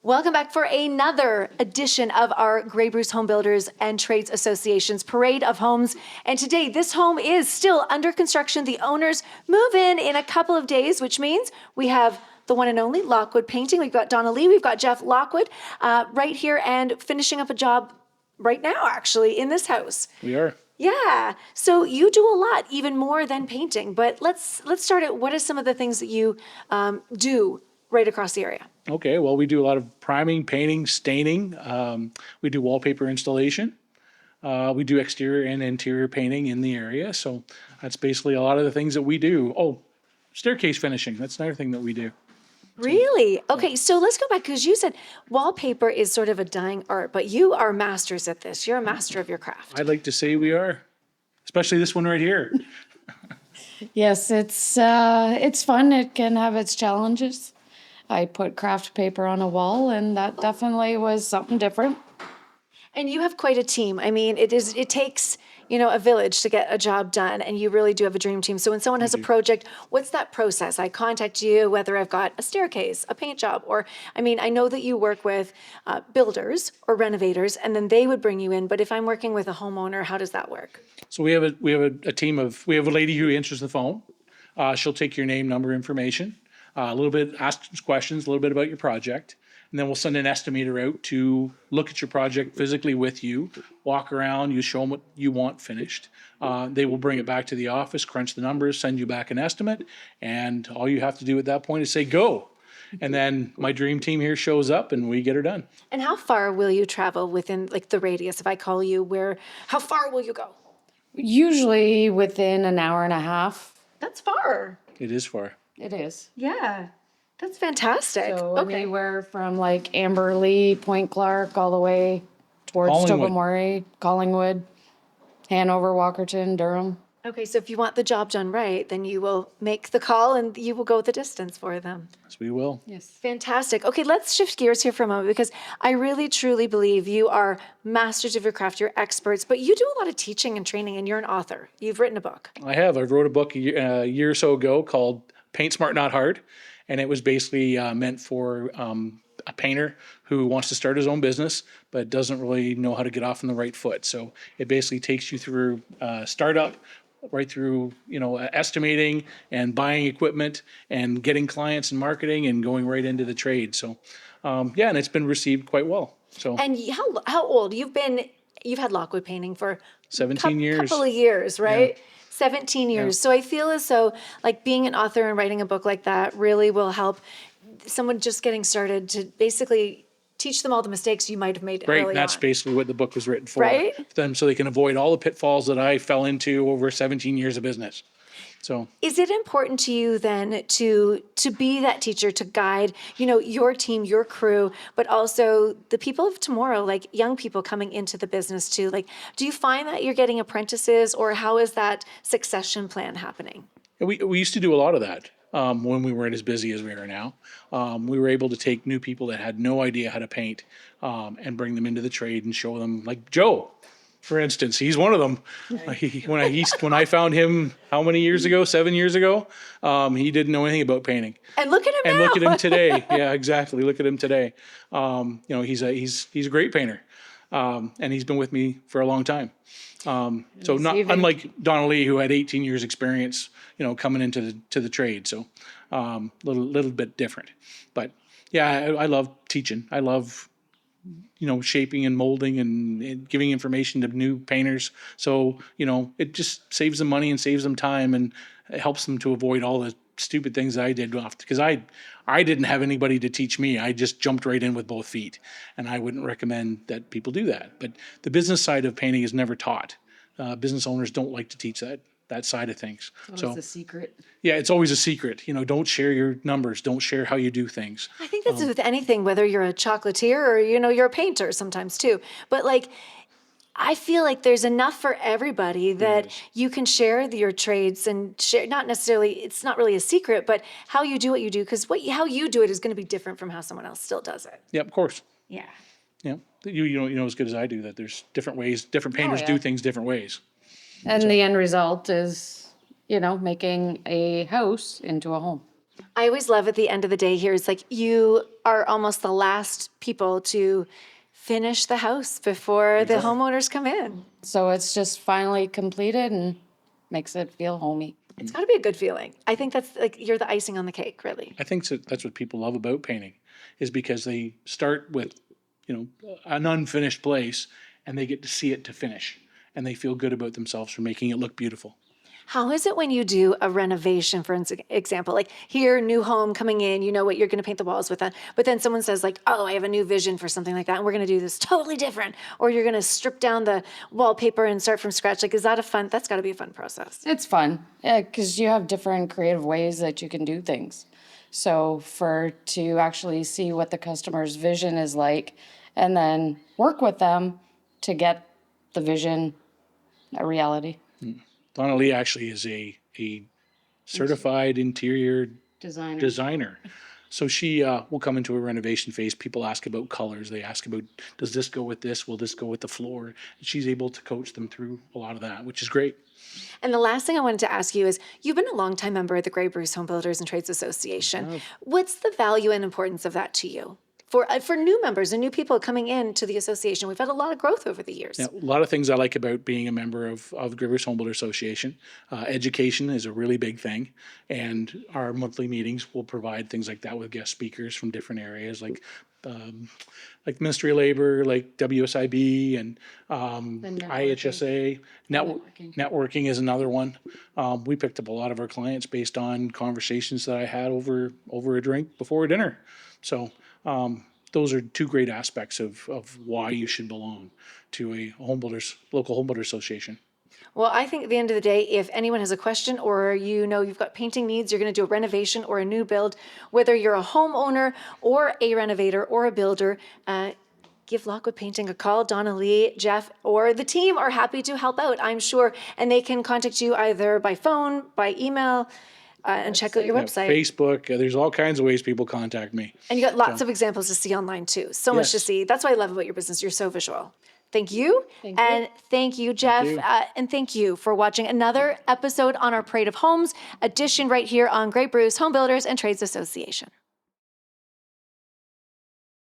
Welcome back for another edition of our Grey Bruce Home Builders and Trades Association's Parade of Homes. And today, this home is still under construction. The owners move in a couple of days, which means we have the one and only Lockwood Painting. We've got Donna Lee, we've got Jeff Lockwood right here and finishing up a job right now, actually, in this house. We are. Yeah. So you do a lot, even more than painting. But let's start at what are some of the things that you do right across the area? Okay, well, we do a lot of priming, painting, staining. We do wallpaper installation. We do exterior and interior painting in the area. So that's basically a lot of the things that we do. Oh, staircase finishing. That's another thing that we do. Really? Okay, so let's go back because you said wallpaper is sort of a dying art, but you are masters at this. You're a master of your craft. I'd like to say we are, especially this one right here. Yes, it's fun. It can have its challenges. I put craft paper on a wall, and that definitely was something different. And you have quite a team. I mean, it takes, a village to get a job done, and you really do have a dream team. So when someone has a project, what's that process? I contact you, whether I've got a staircase, a paint job, or, I know that you work with builders or renovators, and then they would bring you in. But if I'm working with a homeowner, how does that work? So we have a team of, we have a lady who answers the phone. She'll take your name, number, information, a little bit, ask questions, a little bit about your project. And then we'll send an estimator out to look at your project physically with you, walk around, you show them what you want finished. They will bring it back to the office, crunch the numbers, send you back an estimate. And all you have to do at that point is say, go. And then my dream team here shows up and we get her done. And how far will you travel within the radius? If I call you, how far will you go? Usually within an hour and a half. That's far. It is far. It is. Yeah. That's fantastic. So okay. anywhere from Amberley, Point Clark, all the way towards Collingwood. Tobermory, Collingwood, Hanover, Walkerton, Durham. Okay, so if you want the job done right, then you will make the call and you will go the distance for them. Yes, we will. Yes. Fantastic. Okay, let's shift gears here for a moment because I really truly believe you are masters of your craft, you're experts, but you do a lot of teaching and training and you're an author. You've written a book. I have. I wrote a book a year or so ago called Paint Smart, Not Hard. And it was basically meant for a painter who wants to start his own business, but doesn't really know how to get off on the right foot. So it basically takes you through startup, right through, estimating and buying equipment and getting clients and marketing and going right into the trade. So, and it's been received quite well. So. And how old? You've had Lockwood Painting for 17 years. Couple of years, right? Yeah. 17 years. Yeah. So I feel as though being an author and writing a book like that really will help someone just getting started to basically teach them all the mistakes you might have made early Right, that's on. basically what the book was written for. Right? Them so they can avoid all the pitfalls that I fell into over 17 years of business. So is it important to you then to be that teacher, to guide, your team, your crew, but also the people of tomorrow, young people coming into the business too? Do you find that you're getting apprentices or how is that succession plan happening? we used to do a lot of that when we weren't as busy as we are now. We were able to take new people that had no idea how to paint and bring them into the trade and show them, like Joe. For instance, he's one of them. When I found him, how many years ago? 7 years ago, he didn't know anything about painting. And look at him And now. look at him today. Yeah, exactly. Look at him today. He's a great painter, and he's been with me for a long time. So not unlike Donna Lee, who had 18 years experience, coming into the trade. So little bit different. But yeah, I love teaching. I love shaping and molding and giving information to new painters. So, it just saves them money and saves them time and it helps them to avoid all the stupid things that I did because I didn't have anybody to teach me. I just jumped right in with both feet. And I wouldn't recommend that people do that. But the business side of painting is never taught. Business owners don't like to teach that side of things. So it's a secret. Yeah, it's always a secret. Don't share your numbers. Don't share how you do things. I think that's with anything, whether you're a chocolatier or, you're a painter sometimes too. But I feel like there's enough for everybody that you can share your trades and share, it's not really a secret, but how you do what you do, because how you do it is going to be different from how someone else still does it. Yeah, of course. Yeah. Yeah. You know as good as I do that there's different ways, different painters do things different ways. And the end result is, making a house into a home. I always love at the end of the day here, it's like you are almost the last people to finish the house before the homeowners come in. So it's just finally completed and makes it feel homey. It's got to be a good feeling. I think that's like you're the icing on the cake, really. I think that's what people love about painting, is because they start with, an unfinished place, and they get to see it to finish, and they feel good about themselves for making it look beautiful. How is it when you do a renovation, for example, like here, new home coming in, you know what you're going to paint the walls with, but then someone says like, oh, I have a new vision for something like that, and we're going to do this totally different, or you're going to strip down the wallpaper and start from scratch. Like, that's got to be a fun process. It's fun, because you have different creative ways that you can do things. So to actually see what the customer's vision is like, and then work with them to get the vision a reality. Donna Lee actually is a certified interior designer. So she will come into a renovation phase. People ask about colors. They ask about, does this go with this? Will this go with the floor? And she's able to coach them through a lot of that, which is great. And the last thing I wanted to ask you is, you've been a longtime member of the Grey Bruce Home Builders and Trades Association. What's the value and importance of that to you? For new members and new people coming in to the association, we've had a lot of growth over the years. Yeah, a lot of things I like about being a member of the Grey Bruce Home Builder Association. Education is a really big thing, and our monthly meetings will provide things like that with guest speakers from different areas, like Ministry of Labor, like WSIB, and IHSA. Networking is another one. We picked up a lot of our clients based on conversations that I had over a drink before dinner. So those are two great aspects of why you should belong to a local home builder association. Well, I think at the end of the day, if anyone has a question, or you've got painting needs, you're going to do a renovation or a new build, whether you're a homeowner or a renovator or a builder, give Lockwood Painting a call. Donna Lee, Jeff, or the team are happy to help out, I'm sure. And they can contact you either by phone, by email, and check out your website. Facebook, there's all kinds of ways people contact me. And you got lots of examples to see online too. So much to see. That's what I love about your business. You're so visual. Thank you. And thank you, Jeff. And thank you for watching another episode on our Parade of Homes edition right here on Grey Bruce Home Builders and Trades Association.